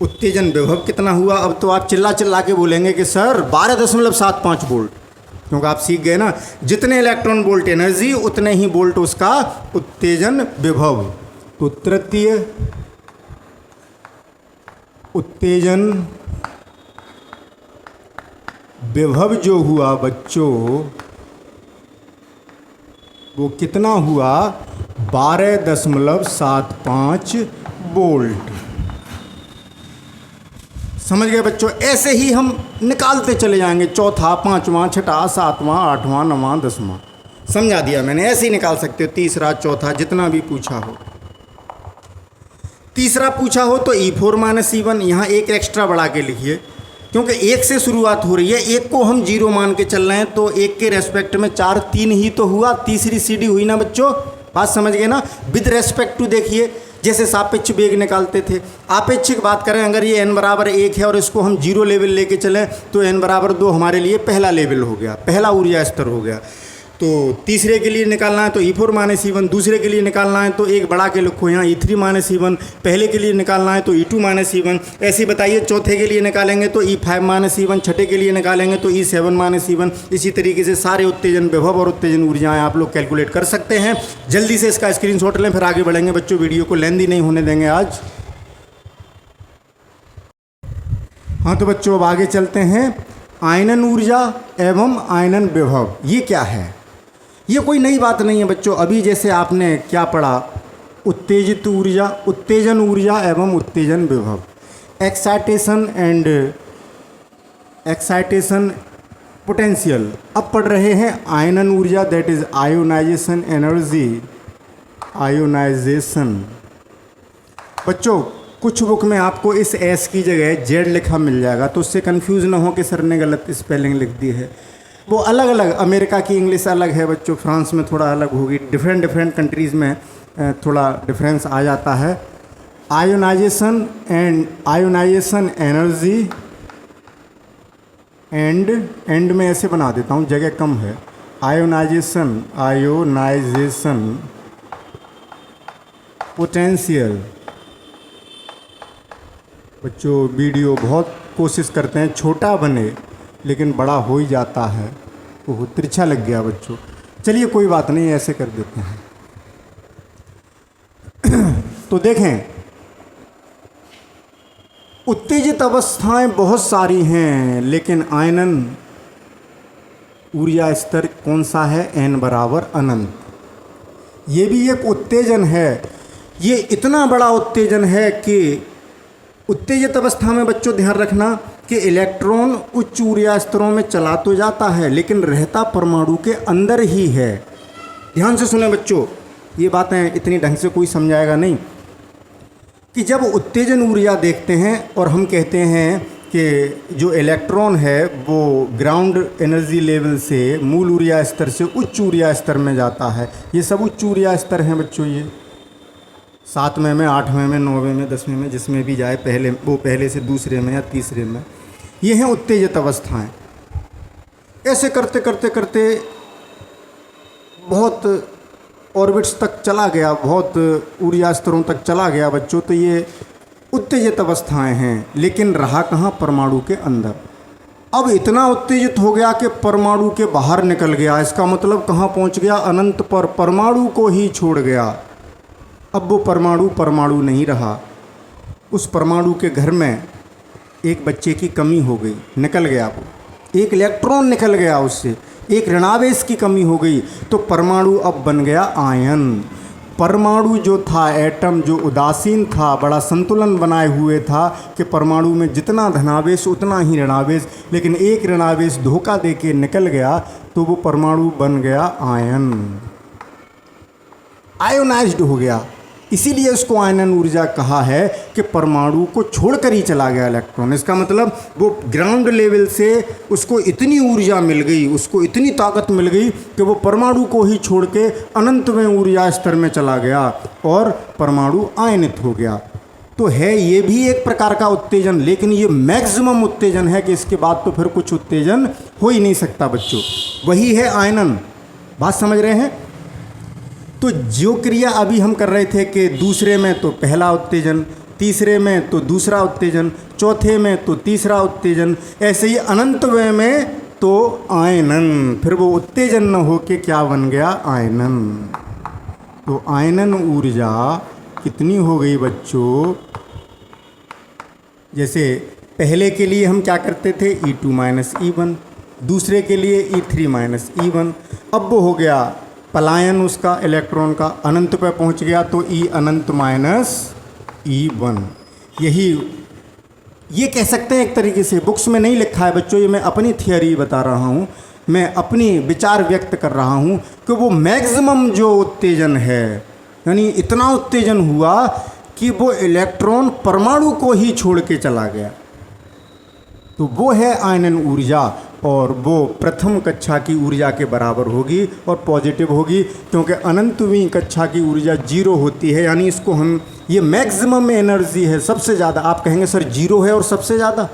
उत्तेजन विभव कितना हुआ। अब तो आप चिल्ला चिल्ला के बोलेंगे कि सर 12.75 वोल्ट, क्योंकि आप सीख गए ना, जितने इलेक्ट्रॉन वोल्ट एनर्जी उतने ही वोल्ट उसका उत्तेजन विभव। तो तृतीय उत्तेजन विभव जो हुआ बच्चों, वो कितना हुआ, 12.75 वोल्ट। समझ गए बच्चों। ऐसे ही हम निकालते चले जाएंगे, चौथा, पांचवा, छठा, सातवां, आठवां, नवां, 10वां। समझा दिया मैंने, ऐसे ही निकाल सकते हो, तीसरा, चौथा, जितना भी पूछा हो। तीसरा पूछा हो तो E4 माइनस E1, यहाँ एक एक्स्ट्रा बढ़ा के लिखिए, क्योंकि 1 से शुरुआत हो रही है, 1 को हम 0 मान के चल रहे हैं, तो 1 के रेस्पेक्ट में 4, 3 ही तो हुआ, तीसरी सीढ़ी हुई ना बच्चों। बात समझ गए ना। विद रेस्पेक्ट टू देखिए, जैसे सापेक्ष वेग निकालते थे, आपेक्षिक बात करें, अगर ये n बराबर 1 है और इसको हम 0 लेवल लेके चलें तो n बराबर 2 हमारे लिए पहला लेवल हो गया, पहला ऊर्जा स्तर हो गया। तो तीसरे के लिए निकालना है तो E4 माइनस E1, दूसरे के लिए निकालना है तो एक बढ़ा के लिखो यहाँ E3 माइनस E1, पहले के लिए निकालना है तो E2 माइनस E1। ऐसे बताइए, चौथे के लिए निकालेंगे तो E5 माइनस E1, छठे के लिए निकालेंगे तो E7 माइनस E1। इसी तरीके से सारे उत्तेजन विभव और उत्तेजन ऊर्जाएं आप लोग कैलकुलेट कर सकते हैं। जल्दी से इसका स्क्रीनशॉट लें, फिर आगे बढ़ेंगे बच्चों, वीडियो को लेंदी नहीं होने देंगे आज। हाँ तो बच्चों अब आगे चलते हैं। आयनन ऊर्जा एवं आयनन विभव, ये क्या है? ये कोई नई बात नहीं है बच्चों। अभी जैसे आपने क्या पढ़ा, उत्तेजित ऊर्जा, उत्तेजन ऊर्जा एवं उत्तेजन विभव, एक्साइटेशन एंड एक्साइटेशन पोटेंशियल। अब पढ़ रहे हैं आयनन ऊर्जा, that is ionisation energy. Ionisation बच्चों कुछ बुक में आपको इस एस की जगह जेड लिखा मिल जाएगा, तो उससे कंफ्यूज ना हो कि सर ने गलत स्पेलिंग लिख दी है। वो अलग अलग, अमेरिका की इंग्लिश अलग है बच्चों, फ्रांस में थोड़ा अलग होगी, डिफरेंट कंट्रीज़ में थोड़ा डिफरेंस आ जाता है। आयोनाइजेशन एनर्जी एंड में ऐसे बना देता हूँ, जगह कम है। Ionization potential. बच्चों वीडियो बहुत कोशिश करते हैं छोटा बने, लेकिन बड़ा हो ही जाता है। ओह तिरछा लग गया बच्चों, चलिए कोई बात नहीं, ऐसे कर देते हैं। तो देखें, उत्तेजित अवस्थाएं बहुत सारी हैं, लेकिन आयनन ऊर्जा स्तर कौन सा है? n बराबर अनंत। ये भी एक उत्तेजन है। ये इतना बड़ा उत्तेजन है कि उत्तेजित अवस्था में बच्चों ध्यान रखना कि इलेक्ट्रॉन उच्च ऊर्जा स्तरों में चला तो जाता है, लेकिन रहता परमाणु के अंदर ही है। ध्यान से सुने बच्चों, ये बातें इतनी ढंग से कोई समझाएगा नहीं कि जब उत्तेजन ऊर्जा देखते हैं और हम कहते हैं कि जो इलेक्ट्रॉन है वो ग्राउंड एनर्जी लेवल से मूल ऊर्जा स्तर से उच्च ऊर्जा स्तर में जाता है। ये सब उच्च ऊर्जा स्तर हैं बच्चों, ये 7वें में, 8वें में, 9वें में, 10वें में, जिसमें भी जाए, पहले से दूसरे में या तीसरे में, ये हैं उत्तेजित अवस्थाएं। ऐसे करते करते करते बहुत ऑर्बिट्स तक चला गया, बहुत ऊर्जा स्तरों तक चला गया बच्चों, तो ये उत्तेजित अवस्थाएं हैं। लेकिन रहा कहाँ? परमाणु के अंदर। अब इतना उत्तेजित हो गया कि परमाणु के बाहर निकल गया। इसका मतलब कहाँ पहुँच गया? अनंत पर, परमाणु को ही छोड़ गया। अब वो परमाणु नहीं रहा। उस परमाणु के घर में एक बच्चे की कमी हो गई, निकल गया वो, एक इलेक्ट्रॉन निकल गया उससे, एक ऋणावेश की कमी हो गई, तो परमाणु अब बन गया आयन। परमाणु जो था, एटम जो उदासीन था, बड़ा संतुलन बनाए हुए था कि परमाणु में जितना धनावेश उतना ही ऋणावेश, लेकिन एक ऋणावेश धोखा दे के निकल गया, तो वो परमाणु बन गया आयन, आयोनाइज्ड हो गया। इसीलिए उसको आयनन ऊर्जा कहा है कि परमाणु को छोड़कर ही चला गया इलेक्ट्रॉन। इसका मतलब वो ग्राउंड लेवल से उसको इतनी ऊर्जा मिल गई, उसको इतनी ताकत मिल गई कि वो परमाणु को ही छोड़ के अनंत में ऊर्जा स्तर में चला गया और परमाणु आयनित हो गया। तो है ये भी एक प्रकार का उत्तेजन, लेकिन ये मैक्सिमम उत्तेजन है कि इसके बाद तो फिर कुछ उत्तेजन हो ही नहीं सकता बच्चों। वही है आयनन। बात समझ रहे हैं? तो जो क्रिया अभी हम कर रहे थे कि दूसरे में तो पहला उत्तेजन, तीसरे में तो दूसरा उत्तेजन, चौथे में तो तीसरा उत्तेजन, ऐसे ही अनंतवें में तो आयनन, फिर वो उत्तेजन न हो के क्या बन गया? आयनन। तो आयनन ऊर्जा कितनी हो गई बच्चों? जैसे पहले के लिए हम क्या करते थे? E2 माइनस E1, दूसरे के लिए E3 माइनस E1। अब वो हो गया पलायन उसका, इलेक्ट्रॉन का अनंत पे पहुंच गया, तो E अनंत माइनस E1। यही ये कह सकते हैं एक तरीके से, बुक्स में नहीं लिखा है बच्चों, ये मैं अपनी थियरी बता रहा हूँ, मैं अपनी विचार व्यक्त कर रहा हूँ कि वो मैक्सिमम जो उत्तेजन है, यानी इतना उत्तेजन हुआ कि वो इलेक्ट्रॉन परमाणु को ही छोड़ के चला गया, तो वो है आयनन ऊर्जा। और वो प्रथम कक्षा की ऊर्जा के बराबर होगी और पॉजिटिव होगी, क्योंकि अनंतवीं कक्षा की ऊर्जा 0 होती है। यानी इसको हम, ये मैक्सिमम एनर्जी है, सबसे ज़्यादा। आप कहेंगे सर 0 है और सबसे ज़्यादा,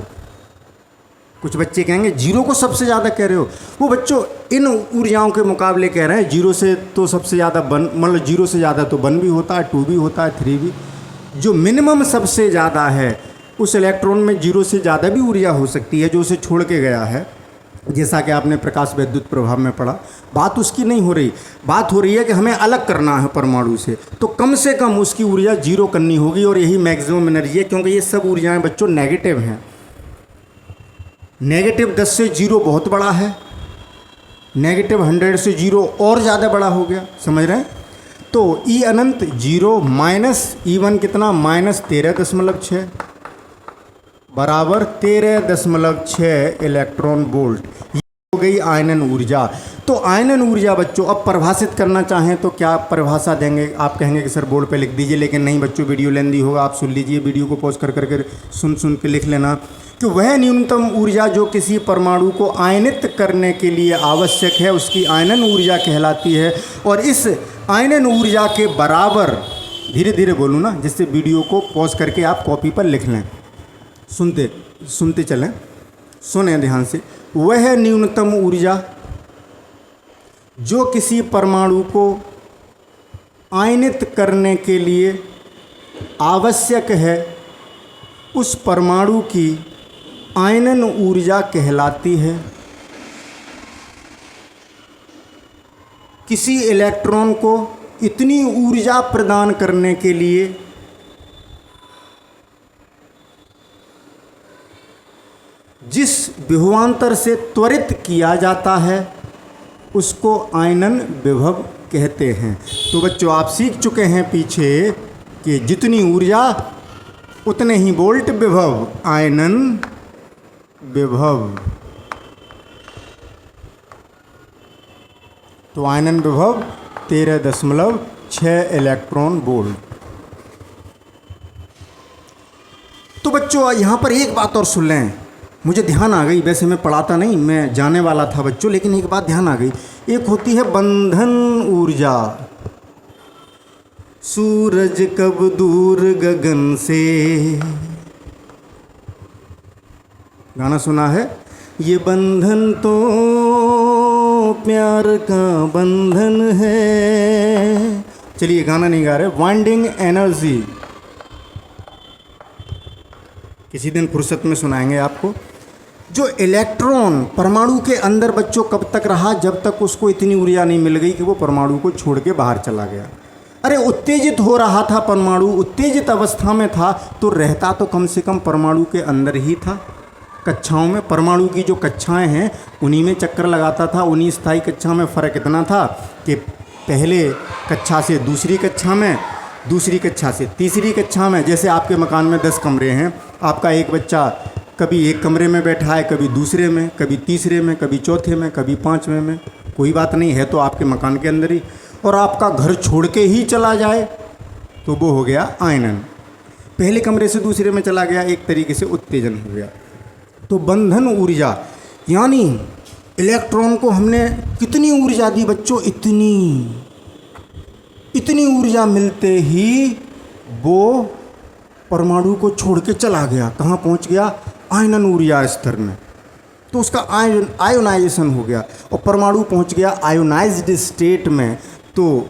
कुछ बच्चे कहेंगे 0 को सबसे ज़्यादा कह रहे हो। वो बच्चों इन ऊर्जाओं के मुकाबले कह रहे हैं 0 से तो सबसे ज़्यादा वन, मतलब 0 से ज़्यादा तो 1 भी होता है, 2 भी होता है, 3 भी। जो मिनिमम सबसे ज़्यादा है, उस इलेक्ट्रॉन में 0 से ज़्यादा भी ऊर्जा हो सकती है जो उसे छोड़ के गया है, जैसा कि आपने प्रकाश विद्युत प्रभाव में पढ़ा। बात उसकी नहीं हो रही, बात हो रही है कि हमें अलग करना है परमाणु से, तो कम से कम उसकी ऊर्जा 0 करनी होगी, और यही मैक्सिमम एनर्जी है। क्योंकि ये सब ऊर्जाएं बच्चों नेगेटिव हैं। नेगेटिव 10 से 0 बहुत बड़ा है, नेगेटिव 100 से 0 और ज़्यादा बड़ा हो गया, समझ रहे हैं? तो E अनंत 0 माइनस E1 कितना? माइनस 13.6। बराबर 13.6 इलेक्ट्रॉन वोल्ट। ये हो गई आयनन ऊर्जा। तो आयनन ऊर्जा बच्चों अब परिभाषित करना चाहें तो क्या परिभाषा देंगे? आप कहेंगे कि सर बोर्ड पे लिख दीजिए, लेकिन नहीं बच्चों, वीडियो लेंदी होगा, आप सुन लीजिए, वीडियो को पॉज कर करके सुन के लिख लेना कि वह न्यूनतम ऊर्जा जो किसी परमाणु को आयनित करने के लिए आवश्यक है उसकी आयनन ऊर्जा कहलाती है। और इस आयनन ऊर्जा के बराबर, धीरे धीरे बोलूँ ना जिससे वीडियो को पॉज करके आप कॉपी पर लिख लें, सुनते चलें, सुने ध्यान से। वह न्यूनतम ऊर्जा जो किसी परमाणु को आयनित करने के लिए आवश्यक है उस परमाणु की आयनन ऊर्जा कहलाती है। किसी इलेक्ट्रॉन को इतनी ऊर्जा प्रदान करने के लिए जिस विभवांतर से त्वरित किया जाता है उसको आयनन विभव कहते हैं। तो बच्चों आप सीख चुके हैं पीछे कि जितनी ऊर्जा उतने ही वोल्ट विभव, आयनन विभव। तो आयनन विभव 13.6 इलेक्ट्रॉन वोल्ट। तो बच्चों यहाँ पर एक बात और सुन लें, मुझे ध्यान आ गई, वैसे मैं पढ़ाता नहीं, मैं जाने वाला था बच्चों, लेकिन एक बात ध्यान आ गई। एक होती है बंधन ऊर्जा। सूरज कब दूर गगन से, गाना सुना है, ये बंधन तो प्यार का बंधन है। चलिए गाना नहीं गा रहे, वाइंडिंग एनर्जी किसी दिन फुर्सत में सुनाएंगे आपको। जो इलेक्ट्रॉन परमाणु के अंदर बच्चों कब तक रहा? जब तक उसको इतनी ऊर्जा नहीं मिल गई कि वो परमाणु को छोड़ के बाहर चला गया। अरे उत्तेजित हो रहा था परमाणु, उत्तेजित अवस्था में था तो रहता तो कम से कम परमाणु के अंदर ही था, कक्षाओं में। परमाणु की जो कक्षाएं हैं उन्हीं में चक्कर लगाता था। उन्हीं स्थायी कक्षा में फ़र्क इतना था कि पहले कक्षा से दूसरी कक्षा में, दूसरी कक्षा से तीसरी कक्षा में। जैसे आपके मकान में 10 कमरे हैं, आपका एक बच्चा कभी एक कमरे में बैठा है, कभी दूसरे में, कभी तीसरे में, कभी चौथे में, कभी 5वें में, कोई बात नहीं है तो आपके मकान के अंदर ही। और आपका घर छोड़ के ही चला जाए तो वो हो गया आयनन। पहले कमरे से दूसरे में चला गया, एक तरीके से उत्तेजन हो गया। तो बंधन ऊर्जा यानी इलेक्ट्रॉन को हमने कितनी ऊर्जा दी बच्चों? इतनी ऊर्जा मिलते ही वो परमाणु को छोड़ के चला गया। कहाँ पहुँच गया? आयनन ऊर्जा स्तर में। तो उसका आयोनाइजेशन हो गया और परमाणु पहुँच गया आयोनाइज्ड स्टेट में। तो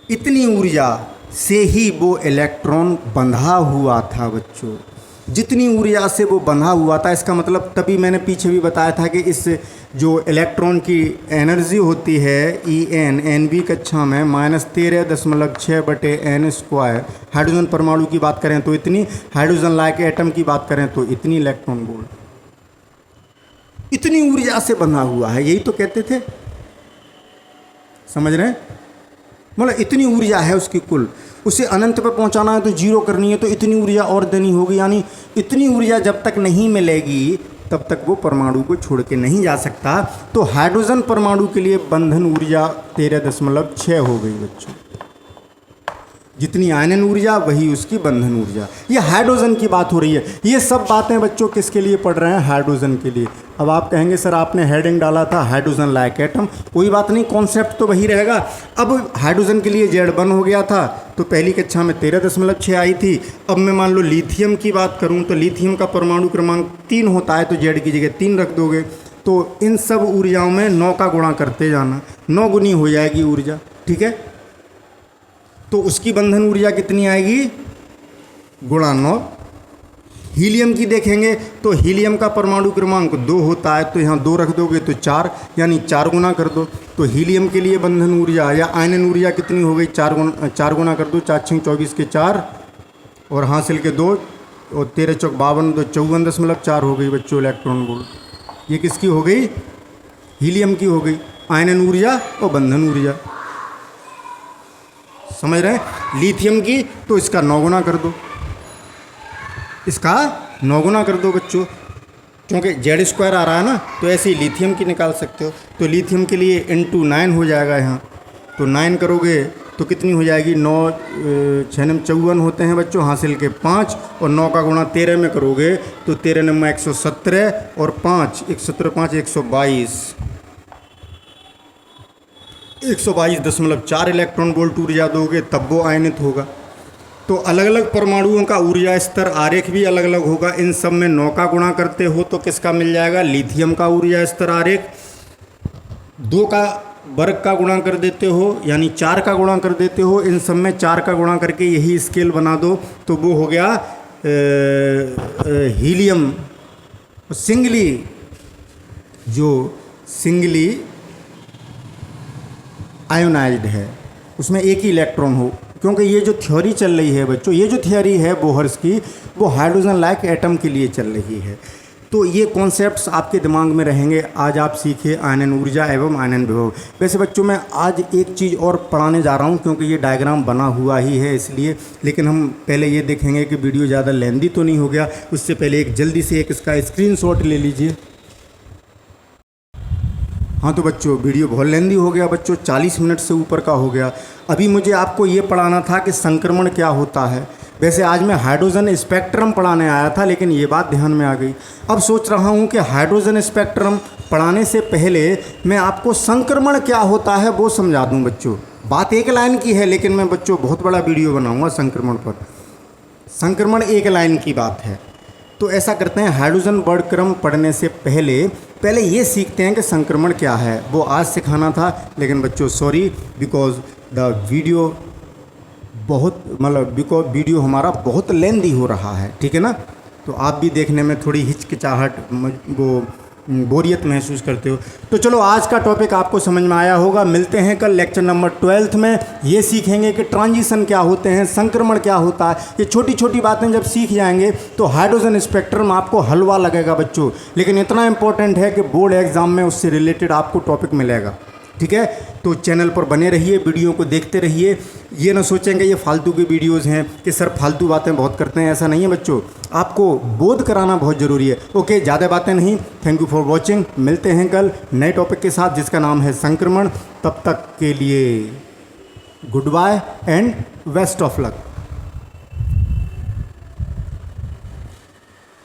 इतनी ऊर्जा से ही वो इलेक्ट्रॉन बंधा हुआ था बच्चों। जितनी ऊर्जा से वो बंधा हुआ था, इसका मतलब तभी मैंने पीछे भी बताया था कि इस जो इलेक्ट्रॉन की एनर्जी होती है EN कक्षा में -13.6/n²। हाइड्रोजन परमाणु की बात करें तो इतनी, हाइड्रोजन लाइक एटम की बात करें तो इतनी इलेक्ट्रॉन वोल्ट। इतनी ऊर्जा से बंधा हुआ है, यही तो कहते थे, समझ रहे हैं? मतलब इतनी ऊर्जा है उसकी कुल, उसे अनंत पर पहुंचाना है तो जीरो करनी है तो इतनी ऊर्जा और देनी होगी। यानी इतनी ऊर्जा जब तक नहीं मिलेगी तब तक वो परमाणु को छोड़ के नहीं जा सकता। तो हाइड्रोजन परमाणु के लिए बंधन ऊर्जा 13.6 हो गई बच्चों। जितनी आयनन ऊर्जा वही उसकी बंधन ऊर्जा। ये हाइड्रोजन की बात हो रही है। ये सब बातें बच्चों किसके लिए पढ़ रहे हैं? हाइड्रोजन के लिए। अब आप कहेंगे सर आपने हेडिंग डाला था हाइड्रोजन लाइक एटम, कोई बात नहीं, कॉन्सेप्ट तो वही रहेगा। अब हाइड्रोजन के लिए Z1 हो गया था तो पहली कक्षा में 13.6 आई थी। अब मैं मान लो लिथियम की बात करूं तो लिथियम का परमाणु क्रमांक 3 होता है तो Z की जगह 3 रख दोगे। तो इन सब ऊर्जाओं में 9 का गुणा करते जाना, 9 गुनी हो जाएगी ऊर्जा, ठीक है। तो उसकी बंधन ऊर्जा कितनी आएगी? गुणा 9। हीलियम की देखेंगे तो हीलियम का परमाणु क्रमांक 2 होता है तो यहाँ 2 रख दोगे तो 4, यानी 4 गुना कर दो। तो हीलियम के लिए बंधन ऊर्जा या आयनन ऊर्जा कितनी हो गई? 4 गुना कर दो, 4 6 24 के 4 और हासिल के 2 और 13 चौक 52, तो 54.4 हो गई बच्चों इलेक्ट्रॉन वोल्ट। ये किसकी हो गई? हीलियम की हो गई, आयनन ऊर्जा और बंधन ऊर्जा, समझ रहे हैं? लिथियम की तो इसका 9 गुना कर दो, इसका 9 गुना कर दो बच्चों, क्योंकि Z² आ रहा है ना, तो ऐसे ही लिथियम की निकाल सकते हो। तो लिथियम के लिए इंटू 9 हो जाएगा यहाँ, तो 9 करोगे तो कितनी हो जाएगी, 9 6 9 54 होते हैं बच्चों, हासिल के 5, और 9 का गुणा 13 में करोगे तो 13 9 117 और 5 117 5 122 122.4 इलेक्ट्रॉन वोल्ट ऊर्जा दोगे तब वो आयनित होगा। तो अलग अलग परमाणुओं का ऊर्जा स्तर आरेख भी अलग अलग होगा। इन सब में 9 का गुणा करते हो तो किसका मिल जाएगा, लिथियम का ऊर्जा स्तर आरेख। 2 का वर्ग का गुणा कर देते हो, यानी 4 का गुणा कर देते हो, इन सब में 4 का गुणा करके यही स्केल बना दो तो वो हो गया हीलियम। सिंगली जो सिंगली आयोनाइज्ड है उसमें एक ही इलेक्ट्रॉन हो, क्योंकि ये जो थ्योरी चल रही है बच्चों, ये जो थ्योरी है बोहर्स की, वो हाइड्रोजन लाइक एटम के लिए चल रही है। तो ये कॉन्सेप्ट्स आपके दिमाग में रहेंगे। आज आप सीखे आयनन ऊर्जा एवं आयनन विभव। वैसे बच्चों मैं आज एक चीज़ और पढ़ाने जा रहा हूँ, क्योंकि ये डायग्राम बना हुआ ही है इसलिए, लेकिन हम पहले ये देखेंगे कि वीडियो ज़्यादा लेंदी तो नहीं हो गया। उससे पहले एक जल्दी से एक इसका स्क्रीनशॉट ले लीजिए। हाँ तो बच्चों वीडियो बहुत लेंदी हो गया बच्चों, 40 मिनट से ऊपर का हो गया। अभी मुझे आपको ये पढ़ाना था कि संक्रमण क्या होता है। वैसे आज मैं हाइड्रोजन स्पेक्ट्रम पढ़ाने आया था, लेकिन ये बात ध्यान में आ गई। अब सोच रहा हूँ कि हाइड्रोजन स्पेक्ट्रम पढ़ाने से पहले मैं आपको संक्रमण क्या होता है वो समझा दूँ बच्चों। बात एक लाइन की है, लेकिन मैं बच्चों बहुत बड़ा वीडियो बनाऊँगा संक्रमण पर। संक्रमण एक लाइन की बात है। तो ऐसा करते हैं, हाइड्रोजन वर्णक्रम पढ़ने से पहले ये सीखते हैं कि संक्रमण क्या है। वो आज सिखाना था, लेकिन बच्चों sorry, because the video because video हमारा बहुत लेंदी हो रहा है, ठीक है ना। तो आप भी देखने में थोड़ी हिचकिचाहट, वो बोरियत महसूस करते हो। तो चलो आज का टॉपिक आपको समझ में आया होगा। मिलते हैं कल लेक्चर नंबर 12 में। ये सीखेंगे कि ट्रांजिशन क्या होते हैं, संक्रमण क्या होता है। ये छोटी छोटी बातें जब सीख जाएंगे तो हाइड्रोजन स्पेक्ट्रम आपको हलवा लगेगा बच्चों, लेकिन इतना इंपॉर्टेंट है कि बोर्ड एग्जाम में उससे रिलेटेड आपको टॉपिक मिलेगा, ठीक है। तो चैनल पर बने रहिए, वीडियो को देखते रहिए। ये ना सोचेंगे ये फालतू की वीडियोस हैं कि सर फालतू बातें बहुत करते हैं, ऐसा नहीं है बच्चों। आपको बोध कराना बहुत ज़रूरी है। ओके, ज़्यादा बातें नहीं। Thank you for watching. मिलते हैं कल नए टॉपिक के साथ जिसका नाम है संक्रमण। तब तक के लिए good bye and best of luck.